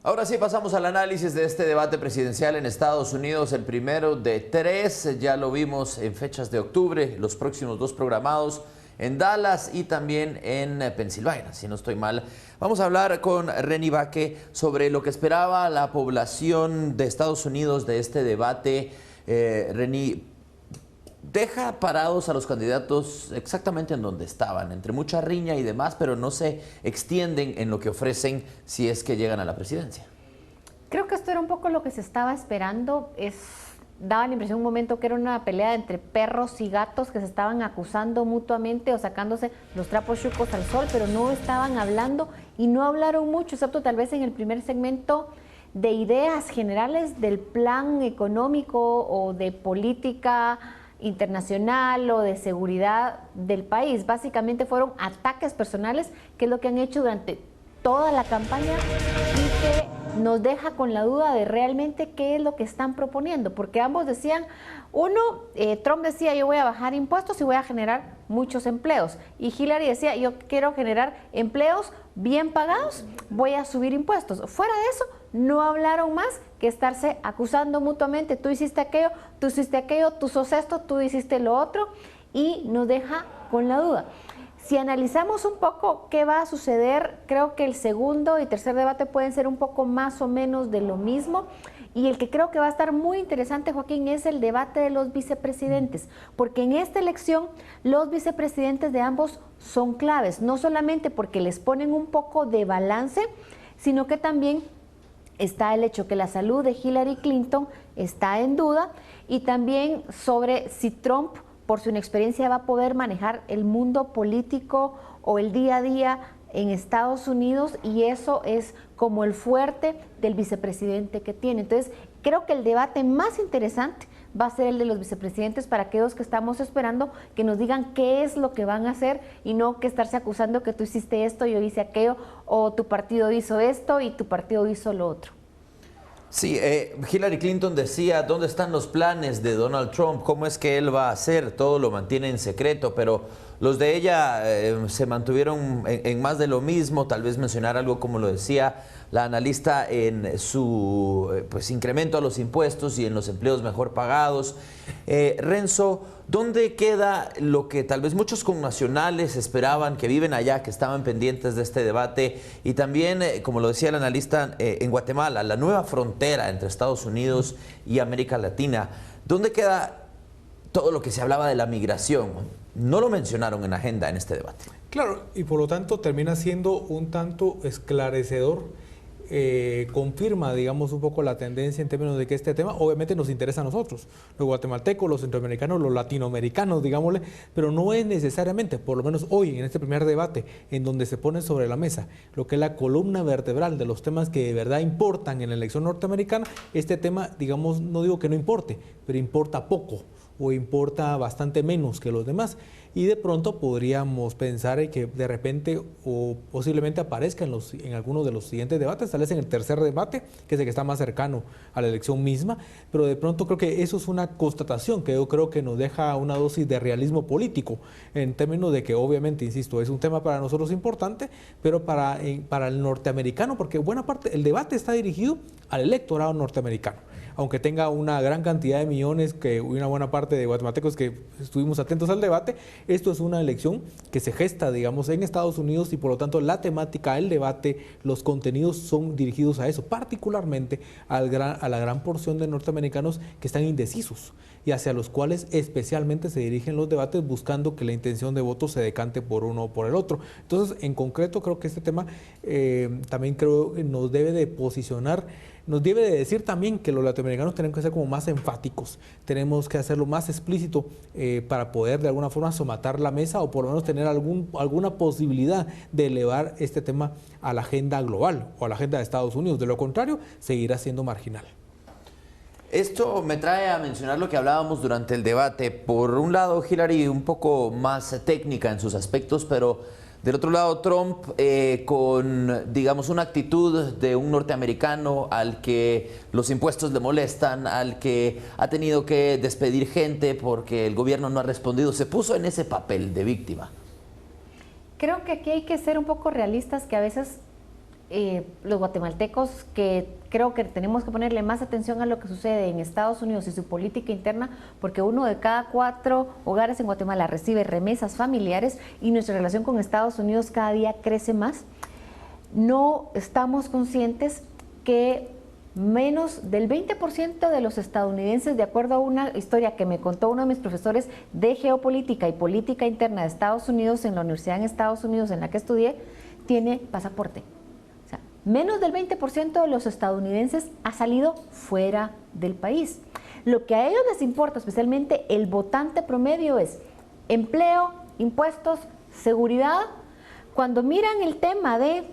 Ahora sí pasamos al análisis de este debate presidencial en Estados Unidos, el primero de tres, ya lo vimos en fechas de octubre, los próximos dos programados en Dallas y también en Pensilvania, si no estoy mal. Vamos a hablar con Reni Baque sobre lo que esperaba la población de Estados Unidos de este debate. Reni, deja parados a los candidatos exactamente en donde estaban, entre mucha riña y demás, pero no se extienden en lo que ofrecen si es que llegan a la presidencia. Creo que esto era un poco lo que se estaba esperando. Daba la impresión un momento que era una pelea entre perros y gatos que se estaban acusando mutuamente o sacándose los trapos chuecos al sol, pero no estaban hablando y no hablaron mucho, excepto tal vez en el primer segmento de ideas generales del plan económico o de política internacional o de seguridad del país. Básicamente fueron ataques personales, que es lo que han hecho durante toda la campaña y que nos deja con la duda de realmente qué es lo que están proponiendo, porque ambos decían, Trump decía yo voy a bajar impuestos y voy a generar muchos empleos, y Hillary decía yo quiero generar empleos bien pagados, voy a subir impuestos. Fuera de eso, no hablaron más que estarse acusando mutuamente, tú hiciste aquello, tú sos esto, tú hiciste lo otro, y nos deja con la duda. Si analizamos un poco qué va a suceder, creo que el segundo y tercer debate pueden ser un poco más o menos de lo mismo. Y el que creo que va a estar muy interesante, Joaquín, es el debate de los vicepresidentes, porque en esta elección los vicepresidentes de ambos son claves, no solamente porque les ponen un poco de balance, sino que también está el hecho que la salud de Hillary Clinton está en duda, y también sobre si Trump, por su inexperiencia, va a poder manejar el mundo político o el día a día en Estados Unidos, y eso es como el fuerte del vicepresidente que tiene. Entonces, creo que el debate más interesante va a ser el de los vicepresidentes, para aquellos que estamos esperando que nos digan qué es lo que van a hacer y no que estarse acusando que tú hiciste esto, yo hice aquello, o tu partido hizo esto y tu partido hizo lo otro. Sí, Hillary Clinton decía, ¿dónde están los planes de Donald Trump? ¿Cómo es que él va a hacer? Todo lo mantiene en secreto, pero los de ella se mantuvieron en más de lo mismo. Tal vez mencionar algo como lo decía la analista en su incremento a los impuestos y en los empleos mejor pagados. Renzo, ¿dónde queda lo que tal vez muchos connacionales esperaban, que viven allá, que estaban pendientes de este debate? Y también, como lo decía el analista, en Guatemala, la nueva frontera entre Estados Unidos y América Latina. ¿Dónde queda todo lo que se hablaba de la migración? No lo mencionaron en agenda en este debate. Claro, y por lo tanto termina siendo un tanto esclarecedor. Confirma, digamos, un poco la tendencia en términos de que este tema obviamente nos interesa a nosotros, los guatemaltecos, los centroamericanos, los latinoamericanos, digámosle, pero no es necesariamente, por lo menos hoy en este primer debate, en donde se pone sobre la mesa lo que es la columna vertebral de los temas que de verdad importan en la elección norteamericana. Este tema, digamos, no digo que no importe, pero importa poco o importa bastante menos que los demás. Y de pronto podríamos pensar en que de repente o posiblemente aparezca en algunos de los siguientes debates, tal vez en el tercer debate, que es el que está más cercano a la elección misma, pero de pronto creo que eso es una constatación que yo creo que nos deja una dosis de realismo político, en términos de que obviamente, insisto, es un tema para nosotros importante, pero para el norteamericano, porque buena parte, el debate está dirigido al electorado norteamericano. Aunque tenga una gran cantidad de millones, que una buena parte de guatemaltecos que estuvimos atentos al debate, esto es una elección que se gesta, digamos, en Estados Unidos, y por lo tanto la temática, el debate, los contenidos son dirigidos a eso, particularmente a la gran porción de norteamericanos que están indecisos y hacia los cuales especialmente se dirigen los debates, buscando que la intención de voto se decante por uno o por el otro. Entonces, en concreto, creo que este tema también creo que nos debe de posicionar. Nos debe de decir también que los latinoamericanos tenemos que ser como más enfáticos, tenemos que hacerlo más explícito para poder de alguna forma somatar la mesa, o por lo menos tener alguna posibilidad de elevar este tema a la agenda global o a la agenda de Estados Unidos. De lo contrario, seguirá siendo marginal. Esto me trae a mencionar lo que hablábamos durante el debate. Por un lado, Hillary un poco más técnica en sus aspectos, pero del otro lado, Trump con, digamos, una actitud de un norteamericano al que los impuestos le molestan, al que ha tenido que despedir gente porque el gobierno no ha respondido. Se puso en ese papel de víctima. Creo que aquí hay que ser un poco realistas, que a veces los guatemaltecos, que creo que tenemos que ponerle más atención a lo que sucede en Estados Unidos y su política interna, porque 1 de cada 4 hogares en Guatemala recibe remesas familiares y nuestra relación con Estados Unidos cada día crece más. No estamos conscientes que menos del 20% de los estadounidenses, de acuerdo a una historia que me contó uno de mis profesores de geopolítica y política interna de Estados Unidos en la universidad en Estados Unidos en la que estudié, tiene pasaporte. O sea, menos del 20% de los estadounidenses ha salido fuera del país. Lo que a ellos les importa, especialmente el votante promedio, es empleo, impuestos, seguridad. Cuando miran el tema de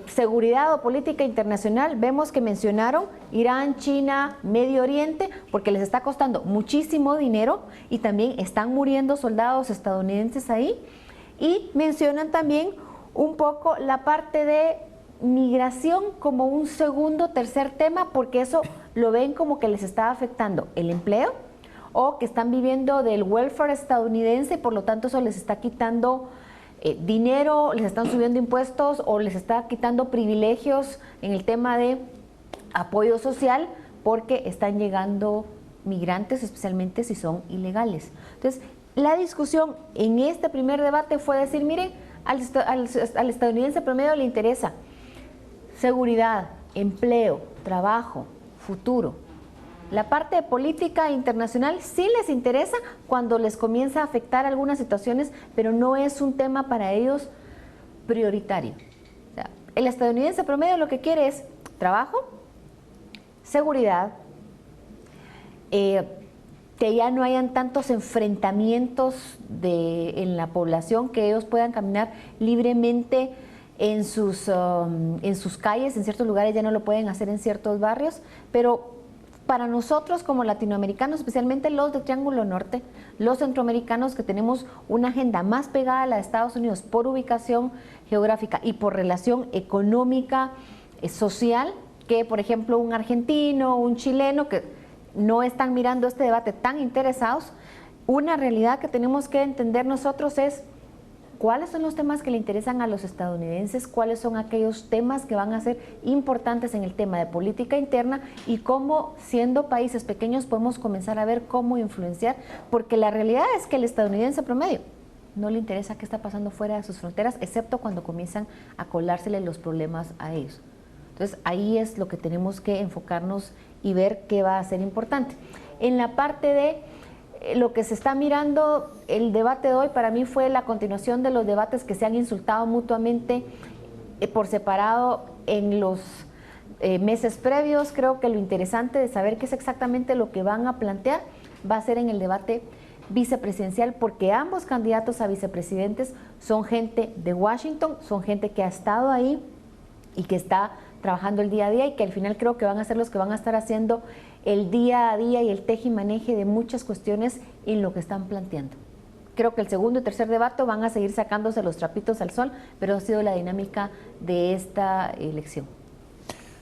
seguridad o política internacional, vemos que mencionaron Irán, China, Medio Oriente, porque les está costando muchísimo dinero y también están muriendo soldados estadounidenses ahí. Y mencionan también un poco la parte de migración como un segundo, tercer tema, porque eso lo ven como que les está afectando el empleo o que están viviendo del welfare estadounidense, por lo tanto eso les está quitando dinero, les están subiendo impuestos o les está quitando privilegios en el tema de apoyo social porque están llegando migrantes, especialmente si son ilegales. Entonces, la discusión en este primer debate fue decir, miren, al estadounidense promedio le interesa seguridad, empleo, trabajo, futuro. La parte de política internacional sí les interesa cuando les comienza a afectar algunas situaciones, pero no es un tema para ellos prioritario. O sea, el estadounidense promedio lo que quiere es trabajo, seguridad, que ya no hayan tantos enfrentamientos en la población, que ellos puedan caminar libremente en sus calles, en ciertos lugares ya no lo pueden hacer en ciertos barrios, pero para nosotros como latinoamericanos, especialmente los de Triángulo Norte, los centroamericanos que tenemos una agenda más pegada a la de Estados Unidos por ubicación geográfica y por relación económica, social, que por ejemplo un argentino, un chileno que no están mirando este debate tan interesados, una realidad que tenemos que entender nosotros es cuáles son los temas que le interesan a los estadounidenses, cuáles son aquellos temas que van a ser importantes en el tema de política interna y cómo, siendo países pequeños, podemos comenzar a ver cómo influenciar, porque la realidad es que el estadounidense promedio no le interesa qué está pasando fuera de sus fronteras, excepto cuando comienzan a colársele los problemas a ellos. Entonces, ahí es lo que tenemos que enfocarnos y ver qué va a ser importante. En la parte de lo que se está mirando, el debate de hoy para mí fue la continuación de los debates que se han insultado mutuamente por separado en los meses previos. Creo que lo interesante de saber qué es exactamente lo que van a plantear va a ser en el debate vicepresidencial, porque ambos candidatos a vicepresidentes son gente de Washington, son gente que ha estado ahí y que está trabajando el día a día y que al final creo que van a ser los que van a estar haciendo el día a día y el tejimaneje de muchas cuestiones en lo que están planteando. Creo que el segundo y tercer debate van a seguir sacándose los trapitos al sol, pero ha sido la dinámica de esta elección.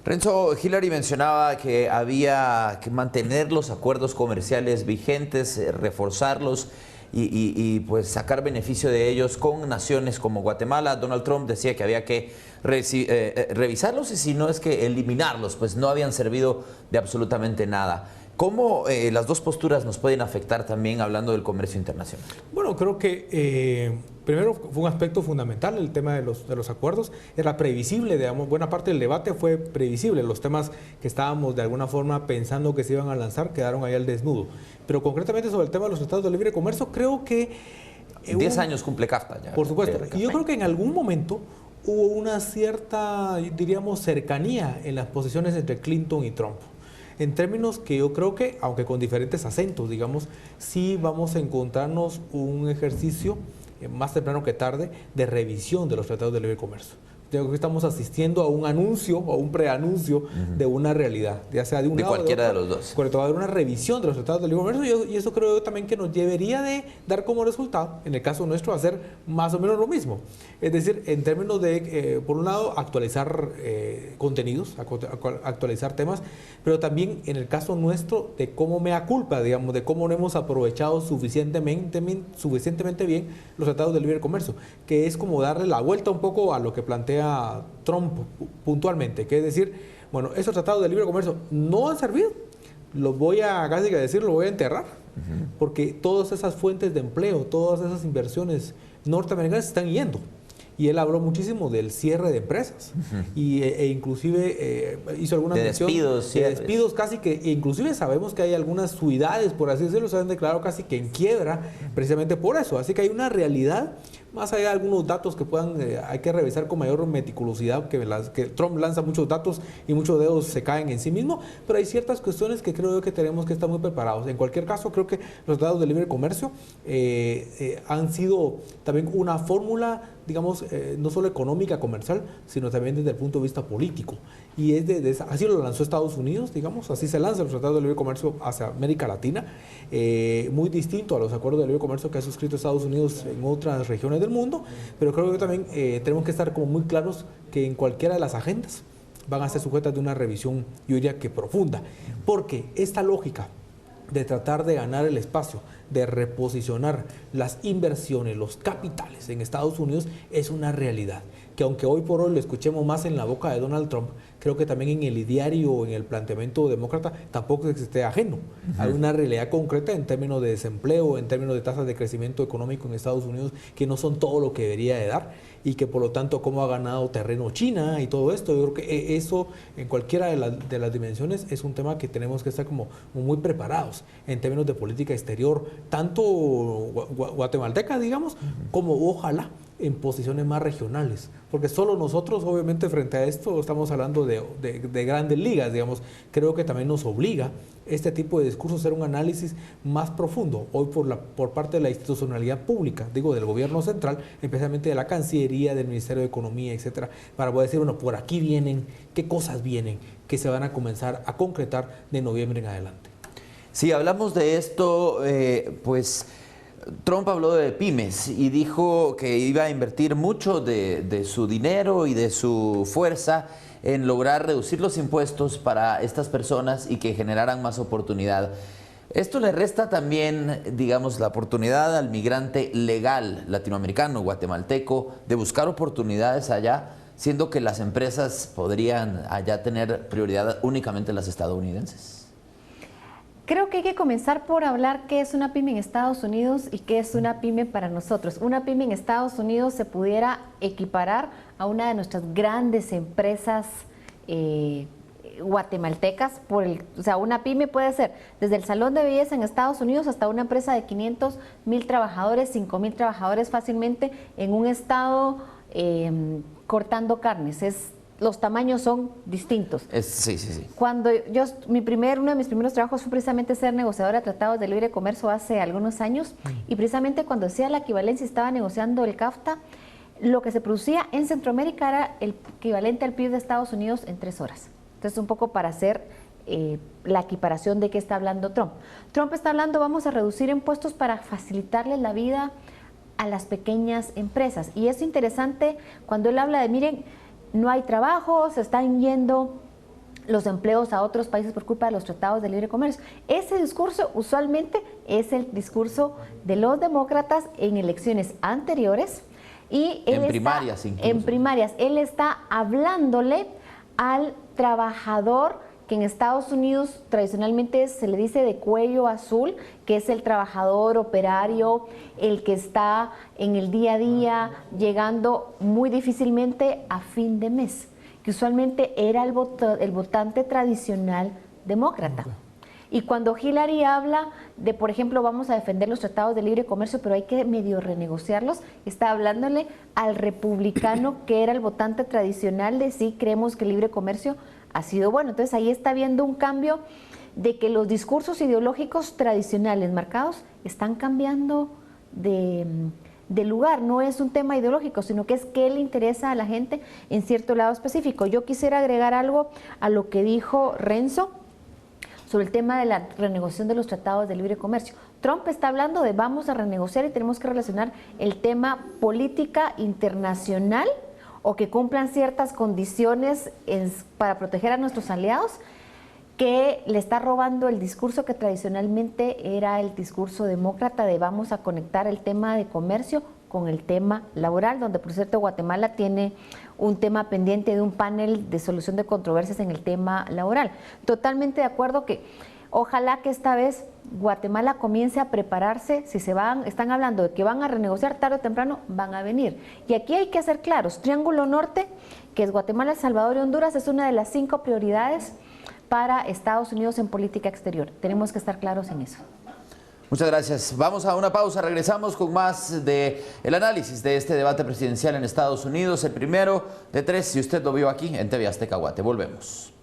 Renzo, Hillary mencionaba que había que mantener los acuerdos comerciales vigentes, reforzarlos y pues sacar beneficio de ellos con naciones como Guatemala. Donald Trump decía que había que revisarlos y si no es que eliminarlos, pues no habían servido de absolutamente nada. ¿Cómo las dos posturas nos pueden afectar también hablando del comercio internacional? Bueno, creo que primero fue un aspecto fundamental el tema de los acuerdos. Era previsible, digamos, buena parte del debate fue previsible. Los temas que estábamos de alguna forma pensando que se iban a lanzar quedaron ahí al desnudo. Pero concretamente sobre el tema de los tratados de libre comercio, creo que... 10 años cumple CAFTA ya. Por supuesto. Y yo creo que en algún momento hubo una cierta, diríamos, cercanía en las posiciones entre Clinton y Trump. En términos que yo creo que, aunque con diferentes acentos, digamos, sí vamos a encontrarnos un ejercicio más temprano que tarde de revisión de los tratados de libre comercio. Yo creo que estamos asistiendo a un anuncio o un preanuncio de una realidad, ya sea de un de lado cualquiera o de los otro. dos. Correcto, va a haber una revisión de los tratados de libre comercio y eso creo yo también que nos debería de dar como resultado, en el caso nuestro, hacer más o menos lo mismo. Es decir, en términos de, por un lado, actualizar contenidos, actualizar temas, pero también en el caso nuestro de cómo mea culpa, digamos, de cómo no hemos aprovechado suficientemente bien los tratados de libre comercio, que es como darle la vuelta un poco a lo que plantea plantea Trump puntualmente, que es decir, bueno, esos tratados de libre comercio no han servido, los voy a, casi que decir, los voy a enterrar, porque todas esas fuentes de empleo, todas esas inversiones norteamericanas se están yendo. Y él habló muchísimo del cierre de empresas e inclusive hizo alguna mención despidos, de despidos casi que, e inclusive sabemos que hay algunas ciudades, por así decirlo, se han declarado casi que en quiebra precisamente por eso. Así que hay una realidad, más allá de algunos datos que puedan, hay que revisar con mayor meticulosidad, que Trump lanza muchos datos y muchos dedos se caen en sí mismo, pero hay ciertas cuestiones que creo yo que tenemos que estar muy preparados. En cualquier caso, creo que los tratados de libre comercio han sido también una fórmula, digamos, no solo económica, comercial, sino también desde el punto de vista político. Y es así lo lanzó Estados Unidos, digamos, así se lanzan los tratados de libre comercio hacia América Latina, muy distinto a los acuerdos de libre comercio que ha suscrito Estados Unidos en otras regiones del mundo, pero creo que también tenemos que estar como muy claros que en cualquiera de las agendas van a ser sujetas de una revisión, yo diría que profunda, porque esta lógica de tratar de ganar el espacio, de reposicionar las inversiones, los capitales en Estados Unidos es una realidad, que aunque hoy por hoy lo escuchemos más en la boca de Donald Trump, creo que también en el ideario o en el planteamiento demócrata tampoco es que esté ajeno. Hay una realidad concreta en términos de desempleo, en términos de tasas de crecimiento económico en Estados Unidos que no son todo lo que debería de dar y que por lo tanto cómo ha ganado terreno China y todo esto. Yo creo que eso en cualquiera de las dimensiones es un tema que tenemos que estar como muy preparados en términos de política exterior, tanto guatemalteca, digamos, como ojalá en posiciones más regionales, porque solo nosotros obviamente frente a esto estamos hablando de grandes ligas, digamos. Creo que también nos obliga este tipo de discursos a hacer un análisis más profundo, hoy por parte de la institucionalidad pública, digo del gobierno central, especialmente de la Cancillería, del Ministerio de Economía, etcétera, para poder decir, bueno, por aquí vienen, qué cosas vienen, que se van a comenzar a concretar de noviembre en adelante. Si hablamos de esto, pues Trump habló de pymes y dijo que iba a invertir mucho de su dinero y de su fuerza en lograr reducir los impuestos para estas personas y que generaran más oportunidad. Esto le resta también, digamos, la oportunidad al migrante legal latinoamericano, guatemalteco, de buscar oportunidades allá, siendo que las empresas podrían allá tener prioridad únicamente las estadounidenses. Creo que hay que comenzar por hablar qué es una pyme en Estados Unidos y qué es una pyme para nosotros. Una pyme en Estados Unidos se pudiera equiparar a una de nuestras grandes empresas guatemaltecas. O sea, una pyme puede ser desde el salón de belleza en Estados Unidos hasta una empresa de 500,000 trabajadores, 5,000 trabajadores fácilmente en un estado cortando carnes. Los tamaños son distintos. Sí. Cuando uno de mis primeros trabajos fue precisamente ser negociadora de tratados de libre comercio hace algunos años, y precisamente cuando hacía la equivalencia, estaba negociando el CAFTA, lo que se producía en Centroamérica era el equivalente al PIB de Estados Unidos en 3 horas. Entonces, un poco para hacer la equiparación de qué está hablando Trump. Trump está hablando, vamos a reducir impuestos para facilitarles la vida a las pequeñas empresas. Y es interesante cuando él habla de, miren, no hay trabajo, se están yendo los empleos a otros países por culpa de los tratados de libre comercio. Ese discurso usualmente es el discurso de los demócratas en elecciones anteriores y en primarias incluso. En primarias. Él está hablándole al trabajador que en Estados Unidos tradicionalmente se le dice de cuello azul, que es el trabajador operario, el que está en el día a día, llegando muy difícilmente a fin de mes, que usualmente era el votante tradicional demócrata. Y cuando Hillary habla de, por ejemplo, vamos a defender los tratados de libre comercio, pero hay que medio renegociarlos, está hablándole al republicano que era el votante tradicional de sí, creemos que el libre comercio ha sido bueno. Entonces ahí está habiendo un cambio de que los discursos ideológicos tradicionales marcados están cambiando de lugar. No es un tema ideológico, sino que es qué le interesa a la gente en cierto lado específico. Yo quisiera agregar algo a lo que dijo Renzo sobre el tema de la renegociación de los tratados de libre comercio. Trump está hablando de vamos a renegociar y tenemos que relacionar el tema política internacional o que cumplan ciertas condiciones para proteger a nuestros aliados, que le está robando el discurso que tradicionalmente era el discurso demócrata de vamos a conectar el tema de comercio con el tema laboral, donde por cierto Guatemala tiene un tema pendiente de un panel de solución de controversias en el tema laboral. Totalmente de acuerdo que ojalá que esta vez Guatemala comience a prepararse. Si están hablando de que van a renegociar tarde o temprano, van a venir. Y aquí hay que ser claros, Triángulo Norte, que es Guatemala, El Salvador y Honduras, es una de las 5 prioridades para Estados Unidos en política exterior. Tenemos que estar claros en eso. Muchas gracias. Vamos a una pausa, regresamos con más del análisis de este debate presidencial en Estados Unidos, el primero de 3, si usted lo vio aquí en TV Azteca Guate. Volvemos.